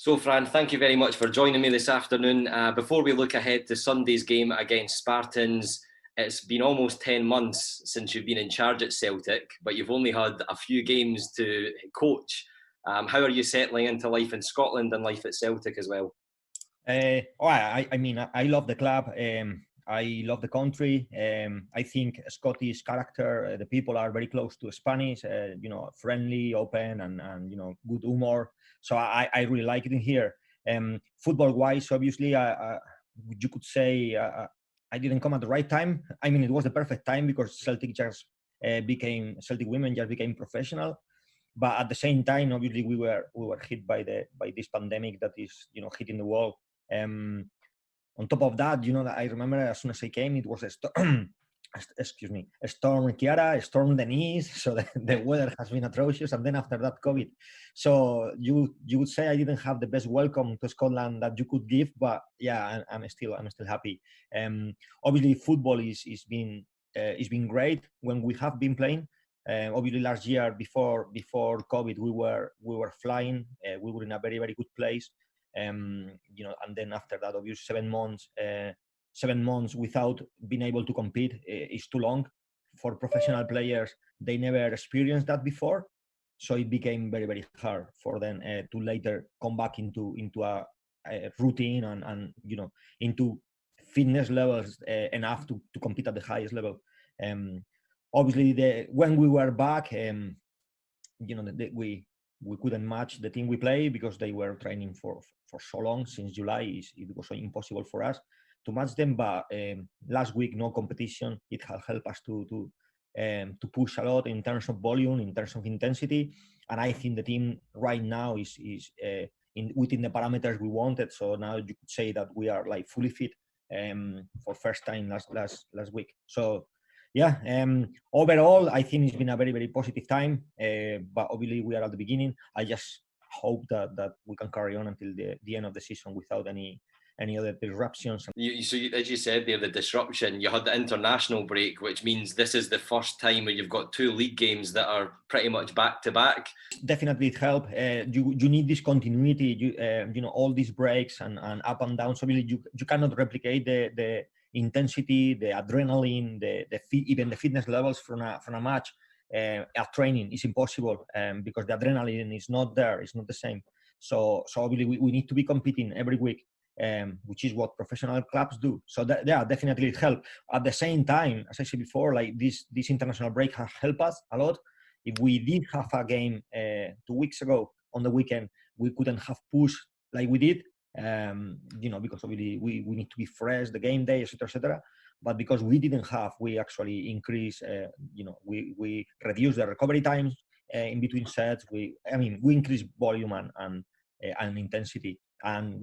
So, Fran, thank you very much for joining me this afternoon. Before we look ahead to Sunday's game against Spartans, it's been almost 10 months since you've been in charge at Celtic, but you've only had a few games to coach. How are you settling into life in Scotland and life at Celtic as well? I love the club. I love the country. I think Scottish character, the people are very close to Spanish, friendly, open, and good humor. So I really like it in here. Football-wise, obviously, you could say I didn't come at the right time. I mean, it was the perfect time because Celtic women just became professional. But at the same time, obviously, we were hit by this pandemic that is hitting the world. On top of that, I remember as soon as I came, it was a storm Chiara, a storm Denise. So the weather has been atrocious, and then after that, COVID. So you would say I didn't have the best welcome to Scotland that you could give, but yeah, I'm still happy. Obviously, football is been great when we have been playing. Obviously, last year before COVID, we were flying. We were in a very, very good place. And then after that, obviously 7 months without being able to compete is too long for professional players. They never experienced that before, so it became very, very hard for them to later come back into a routine and into fitness levels enough to compete at the highest level. Obviously, when we were back, we couldn't match the team we play because they were training for so long since July. It was impossible for us to match them. But last week, no competition. It has helped us to push a lot in terms of volume, in terms of intensity, and I think the team right now is within the parameters we wanted. So now you could say that we are like fully fit for first time last week. So. Yeah, overall, I think it's been a very, very positive time, but obviously we are at the beginning. I just hope that we can carry on until the end of the season without any other disruptions. So as you said there, the disruption, you had the international break, which means this is the first time where you've got 2 league games that are pretty much back to back. Definitely it helped. You need this continuity, all these breaks and up and down. So really you cannot replicate the intensity, the adrenaline, even the fitness levels from a match at training is impossible because the adrenaline is not there. It's not the same. So obviously we need to be competing every week, which is what professional clubs do. So definitely it helped. At the same time, as I said before, like this international break has helped us a lot. If we did have a game 2 weeks ago on the weekend, we couldn't have pushed like we did. Because obviously we need to be fresh the game day, etc. But because we didn't have, we actually increased. We reduced the recovery times in between sets. We increased volume and intensity, and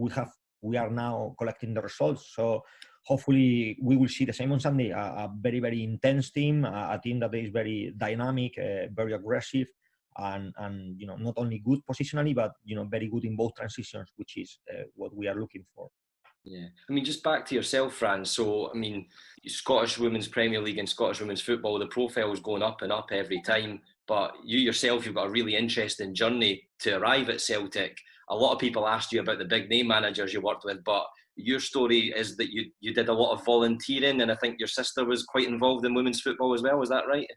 we are now collecting the results. So hopefully we will see the same on Sunday. A very, very intense team, a team that is very dynamic, very aggressive. And not only good positionally, but very good in both transitions, which is what we are looking for. Yeah, just back to yourself, Fran. So Scottish Women's Premier League and Scottish Women's Football, the profile is going up and up every time. But you yourself, you've got a really interesting journey to arrive at Celtic. A lot of people asked you about the big name managers you worked with, but your story is that you did a lot of volunteering, and I think your sister was quite involved in women's football as well. Is that right?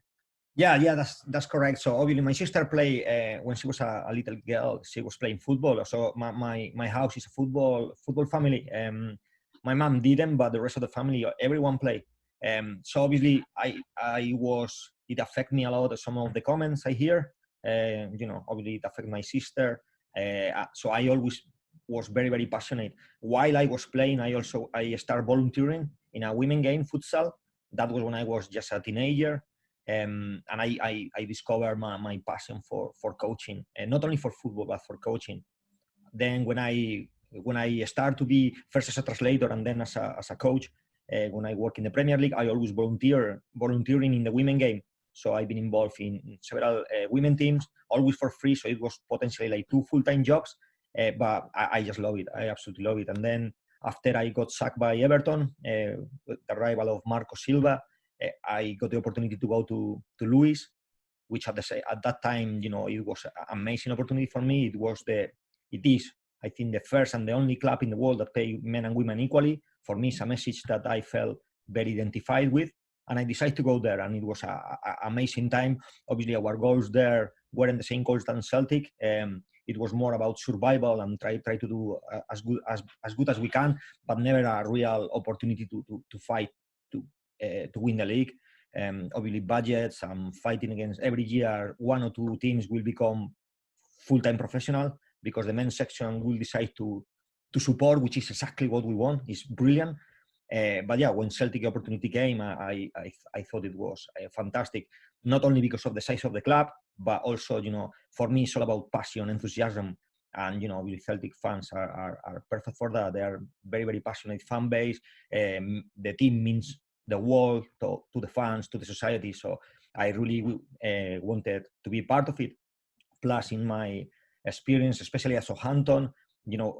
Yeah, that's correct. So obviously my sister played when she was a little girl. She was playing football. So my house is a football family. My mom didn't, but the rest of the family, everyone played. So obviously it affected me a lot. Some of the comments I hear, obviously it affected my sister. So I always was very, very passionate. While I was playing, I started volunteering in a women game, futsal. That was when I was just a teenager. And I discovered my passion for coaching, and not only for football but for coaching. Then when I started to be first as a translator and then as a coach, when I work in the Premier League, I always volunteering in the women game. So I've been involved in several women teams, always for free. So it was potentially like 2 full-time jobs, but I just love it. I absolutely love it. And then after I got sacked by Everton, with the arrival of Marco Silva, I got the opportunity to go to Lewis, which at that time, it was an amazing opportunity for me. It is I think the first and the only club in the world that pay men and women equally. For me, it's a message that I felt very identified with. And I decided to go there, and it was an amazing time. Obviously, our goals there weren't the same goals than Celtic. It was more about survival and try to do as good as we can, but never a real opportunity to fight to win the league. Obviously, budgets and fighting against every year, one or two teams will become full-time professional because the men's section will decide to support, which is exactly what we want. It's brilliant. But yeah, when Celtic opportunity came, I thought it was fantastic. Not only because of the size of the club, but also, for me, it's all about passion, enthusiasm, and really Celtic fans are perfect for that. They are very, very passionate fan base. The team means the world to the fans, to the society. So I really wanted to be part of it. Plus, in my experience, especially at Southampton,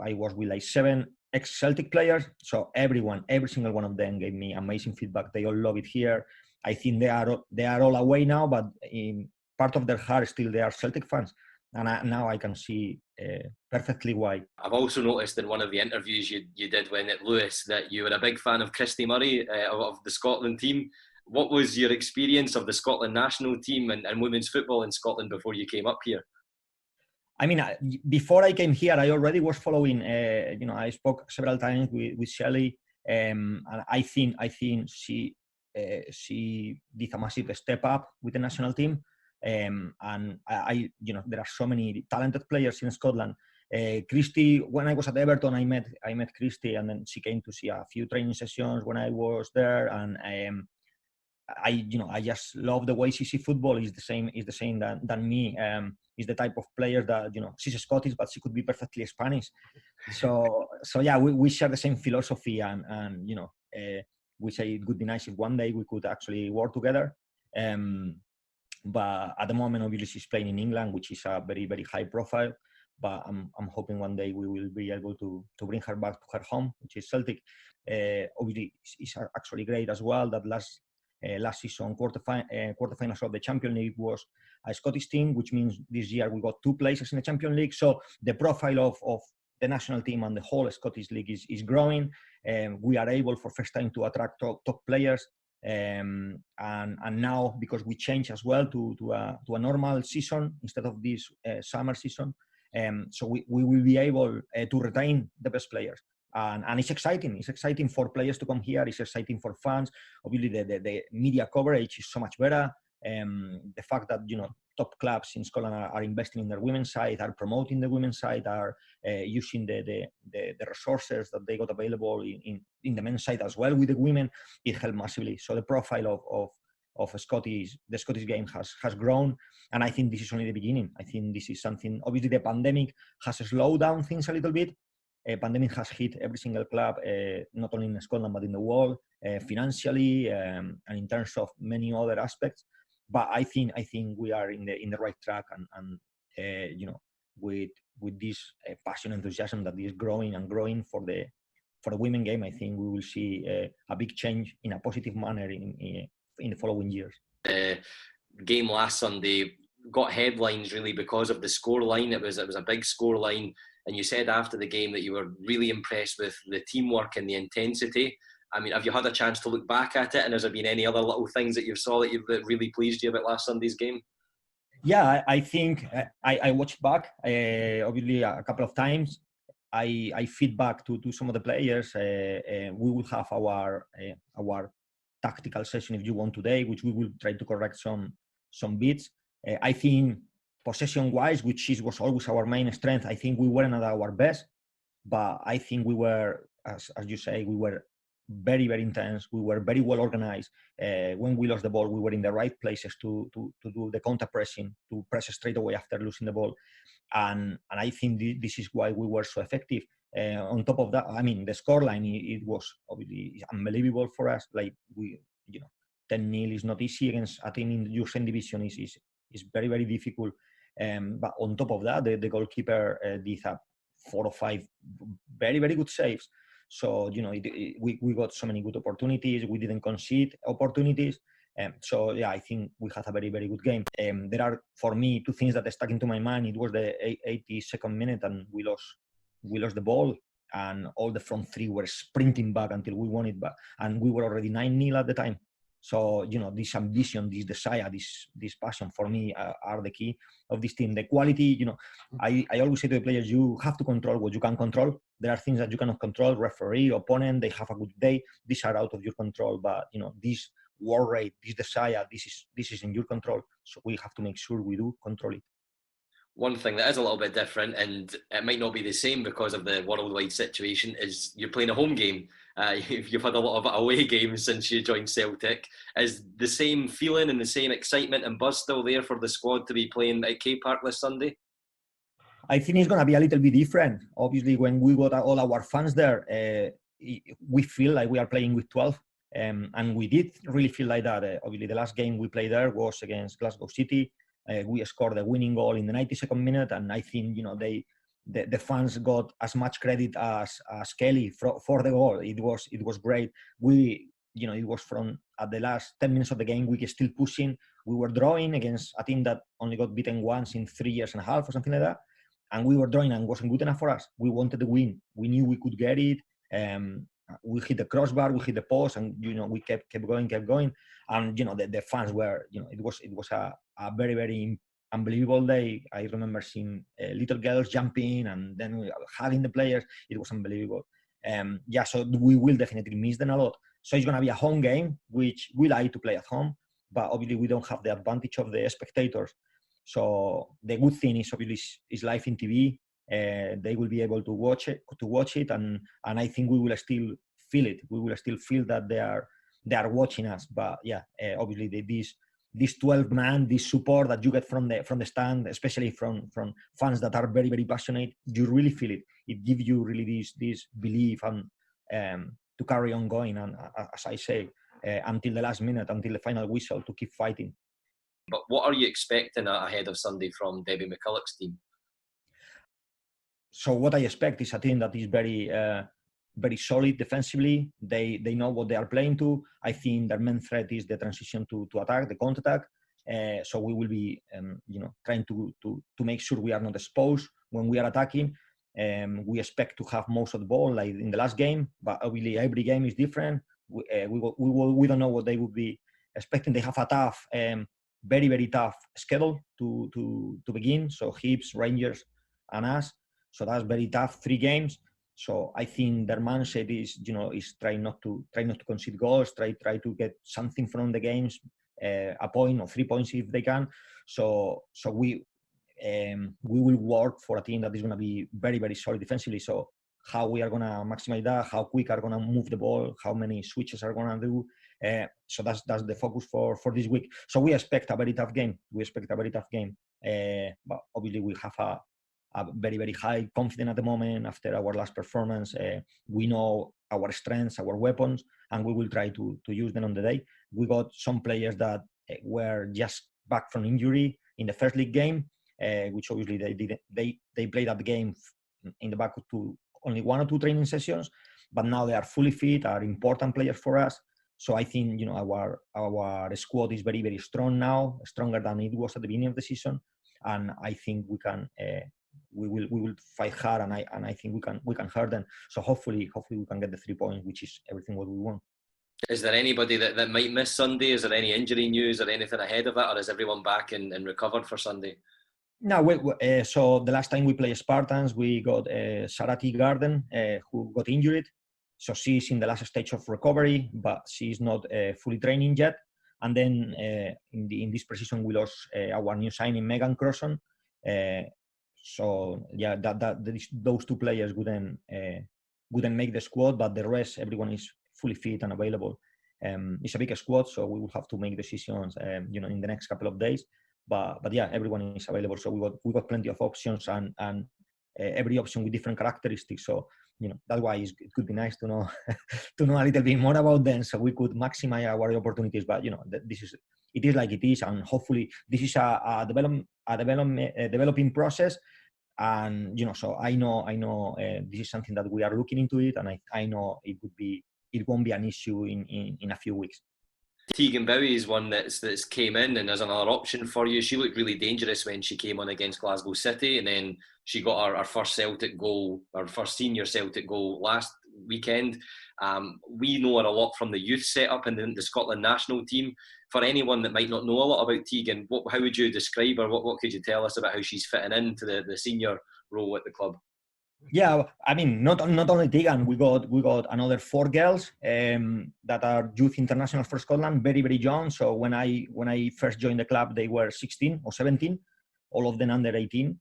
I was with like 7 ex-Celtic players. So every single one of them gave me amazing feedback. They all love it here. I think they are all away now, but in part of their heart still they are Celtic fans. And now I can see perfectly why. I've also noticed in one of the interviews you did when at Lewis that you were a big fan of Christy Murray of the Scotland team. What was your experience of the Scotland national team and women's football in Scotland before you came up here? I mean, before I came here, I already was following. I spoke several times with Shelley, and I think she did a massive step up with the national team. And I there are so many talented players in Scotland. Christy, when I was at Everton, I met Christy, and then she came to see a few training sessions when I was there, and I just love the way she sees football. Is the same than me. Is the type of player that she's Scottish, but she could be perfectly Spanish. So yeah, we share the same philosophy, and we say it would be nice if one day we could actually work together. But at the moment, obviously, she's playing in England, which is a very, very high profile. But I'm hoping one day we will be able to bring her back to her home, which is Celtic. Obviously, it's actually great as well that last season quarterfinals of the Champions League was a Scottish team, which means this year we got 2 places in the Champions League. So the profile of the national team and the whole Scottish League is growing. We are able for first time to attract top players. And now, because we changed as well to a normal season instead of this summer season, so we will be able to retain the best players. And it's exciting. It's exciting for players to come here. It's exciting for fans. Obviously, the media coverage is so much better. The fact that top clubs in Scotland are investing in their women's side, are promoting the women's side, are using the resources that they got available in the men's side as well with the women, it helped massively. So the profile of the Scottish game has grown, and I think this is only the beginning. I think this is something. Obviously, the pandemic has slowed down things a little bit. Pandemic has hit every single club, not only in Scotland but in the world, financially and in terms of many other aspects. But I think we are in the right track, and with this passion, enthusiasm that is growing for the women game, I think we will see a big change in a positive manner in the following years. Game last Sunday got headlines really because of the scoreline. It was a big scoreline. And you said after the game that you were really impressed with the teamwork and the intensity. I mean, have you had a chance to look back at it? And has there been any other little things that you saw that really pleased you about last Sunday's game? Yeah, I think I watched back, obviously, a couple of times. I feedback to some of the players. We will have our tactical session, if you want, today, which we will try to correct some bits. I think possession-wise, which was always our main strength, I think we weren't at our best, but I think we were, as you say, we were very, very intense. We were very well organized. When we lost the ball, we were in the right places to do the counter pressing, to press straight away after losing the ball, and I think this is why we were so effective. On top of that, I mean, the scoreline, it was obviously unbelievable for us. Like 10-0 is not easy against a team in your same division. Is very, very difficult. But on top of that, the goalkeeper did have 4 or 5 very, very good saves. So we got so many good opportunities. We didn't concede opportunities. So yeah, I think we had a very, very good game. There are, for me, 2 things that stuck into my mind. It was the 82nd minute, and we lost we lost the ball, and all the front three were sprinting back until we won it back, and we were already 9-0 at the time. So this ambition, this desire, this passion for me are the key of this team. The quality, I always say to the players, you have to control what you can control. There are things that you cannot control. Referee, opponent, they have a good day. These are out of your control. But this war rate, this desire, this is in your control. So we have to make sure we do control it. One thing that is a little bit different, and it might not be the same because of the worldwide situation, is you're playing a home game. You've had a lot of away games since you joined Celtic. Is the same feeling and the same excitement and buzz still there for the squad to be playing at K Park this Sunday? I think it's going to be a little bit different. Obviously, when we got all our fans there, we feel like we are playing with 12. And we did really feel like that. Obviously, the last game we played there was against Glasgow City. We scored the winning goal in the 92nd minute, and I think the fans got as much credit as Kelly for the goal. It was great. It was from at the last 10 minutes of the game, we were still pushing. We were drawing against a team that only got beaten once in 3 years and a half or something like that, and we were drawing and it wasn't good enough for us. We wanted to win. We knew we could get it. We hit the crossbar, we hit the post, and we kept going, and the fans were, it was a very, very unbelievable day. I remember seeing little girls jumping and then hugging the players. It was unbelievable. So we will definitely miss them a lot. So it's going to be a home game, which we like to play at home, but obviously we don't have the advantage of the spectators. So the good thing is obviously is live in TV. They will be able to watch it, and I think we will still feel it. We will still feel that they are watching us. But obviously this 12 man, this support that you get from the stand, especially from fans that are very, very passionate, you really feel it. It gives you really this belief and to carry on going, and as I say, until the last minute, until the final whistle, to keep fighting. But what are you expecting ahead of Sunday from Debbie McCulloch's team? So what I expect is a team that is very, very solid defensively. They know what they are playing to. I think their main threat is the transition to attack, the counter-attack. So we will be, trying to make sure we are not exposed when we are attacking. We expect to have most of the ball, like in the last game, but obviously every game is different. We don't know what they would be expecting. They have a tough, very, very tough schedule to begin. So Hibs, Rangers, and us. So that's very tough, 3 games. So I think their mindset is try not to concede goals, try to get something from the games, a point or 3 points if they can. So we will work for a team that is going to be very, very solid defensively. So how we are going to maximize that, how quick are going to move the ball, how many switches are going to do. So that's the focus for this week. So we expect a very tough game. But obviously we have a very, very high confidence at the moment after our last performance. We know our strengths, our weapons, and we will try to use them on the day. We got some players that were just back from injury in the first league game, which obviously they played that game in the back to only 1 or 2 training sessions, but now they are fully fit, are important players for us. So I think our squad is very, very strong now, stronger than it was at the beginning of the season, and I think we can. We will fight hard, and I think we can hurt them. So hopefully we can get the 3 points, which is everything what we want. Is there anybody that might miss Sunday? Is there any injury news or anything ahead of it, or is everyone back and recovered for Sunday? No, so the last time we played Spartans, we got Sarah Teagarden, who got injured. So she's in the last stage of recovery, but she's not fully training yet. And then in this position, we lost our new signing, Megan Crosson. So yeah, those 2 players wouldn't make the squad, but the rest, everyone is fully fit and available. It's a big squad, so we will have to make decisions, in the next couple of days. But yeah, everyone is available. So we got plenty of options, and every option with different characteristics. So that's why it could be nice to know to know a little bit more about them, so we could maximize our opportunities. But it is like it is, and hopefully this is a developing process. And so I know this is something that we are looking into it, and I know it won't be an issue in a few weeks. Tegan Bowie is one that's came in and as another option for you. She looked really dangerous when she came on against Glasgow City, and then she got her first Celtic goal, her first senior Celtic goal last weekend. We know her a lot from the youth setup and the Scotland national team. For anyone that might not know a lot about Tegan, how would you describe her? What could you tell us about how she's fitting into the senior role at the club? Yeah, I mean, not only Tegan, we got another 4 girls that are youth international for Scotland, very, very young. So when I first joined the club, they were 16 or 17, all of them under 18.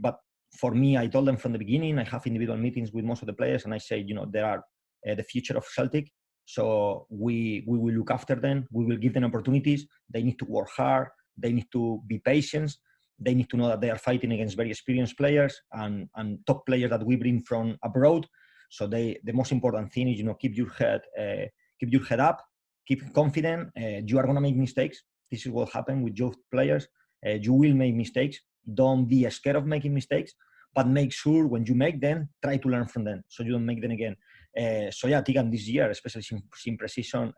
But for me, I told them from the beginning, I have individual meetings with most of the players, and I say, they are the future of Celtic. So we will look after them. We will give them opportunities. They need to work hard. They need to be patient. They need to know that they are fighting against very experienced players and top players that we bring from abroad. So the most important thing is, keep your head up, keep confident. You are going to make mistakes. This is what happened with youth players. You will make mistakes. Don't be scared of making mistakes, but make sure when you make them, try to learn from them so you don't make them again. So yeah, Tegan this year, especially in pre-season,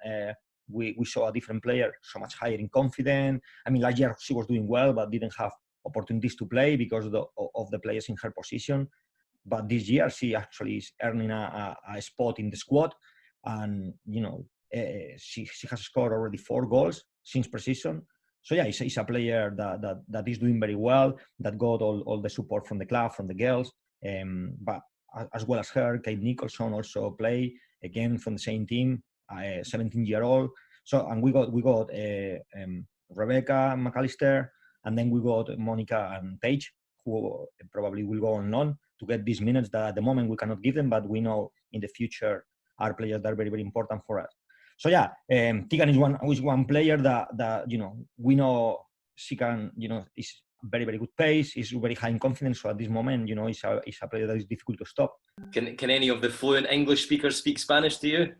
we saw a different player, so much higher in confidence. I mean, last year she was doing well, but didn't have opportunities to play because of the players in her position. But this year she actually is earning a spot in the squad, and she has scored already 4 goals since pre-season. So yeah, it's a player that is doing very well, that got all the support from the club, from the girls, but as well as her, Kate Nicholson also play again from the same team, 17-year-old. So, and we got Rebecca McAllister, and then we got Monica and Paige, who probably will go on loan to get these minutes that at the moment we cannot give them, but we know in the future are players that are very, very important for us. So yeah, Tegan is one player that we know she can, is very, very good pace, is very high in confidence. So at this moment, it's a player that is difficult to stop. Can any of the fluent English speakers speak Spanish to you?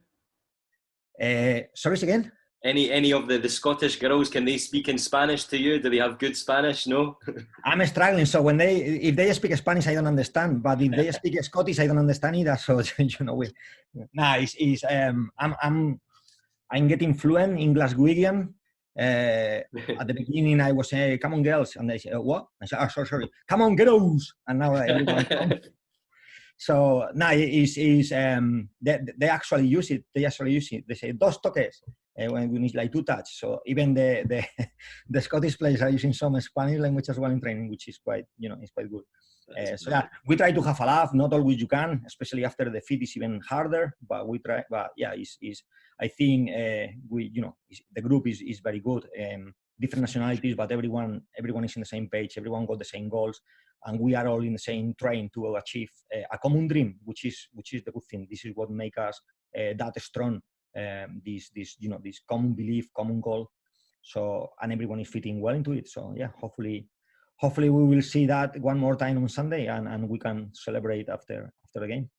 Sorry, again? Any of the Scottish girls, can they speak in Spanish to you? Do they have good Spanish? No? I'm struggling. So if they speak Spanish, I don't understand. But if they speak Scottish, I don't understand either. So I'm getting fluent in Glaswegian. At the beginning, I was saying, "Come on, girls," and they say, "What?" I said, "Oh, sorry, come on, girls." And now everyone comes. So now they actually use it. They say dos toques when we need like 2 touch. So even the Scottish players are using some Spanish language as well in training, which is quite it's quite good. So yeah, we try to have a laugh. Not always you can, especially after the fit is even harder. But we try. But yeah, I think the group is very good. Different nationalities, but everyone is in the same page. Everyone got the same goals, and we are all in the same train to achieve a common dream, which is the good thing. This is what makes us that strong. This common belief, common goal. So, and everyone is fitting well into it. So yeah, hopefully we will see that one more time on Sunday, and we can celebrate after the game.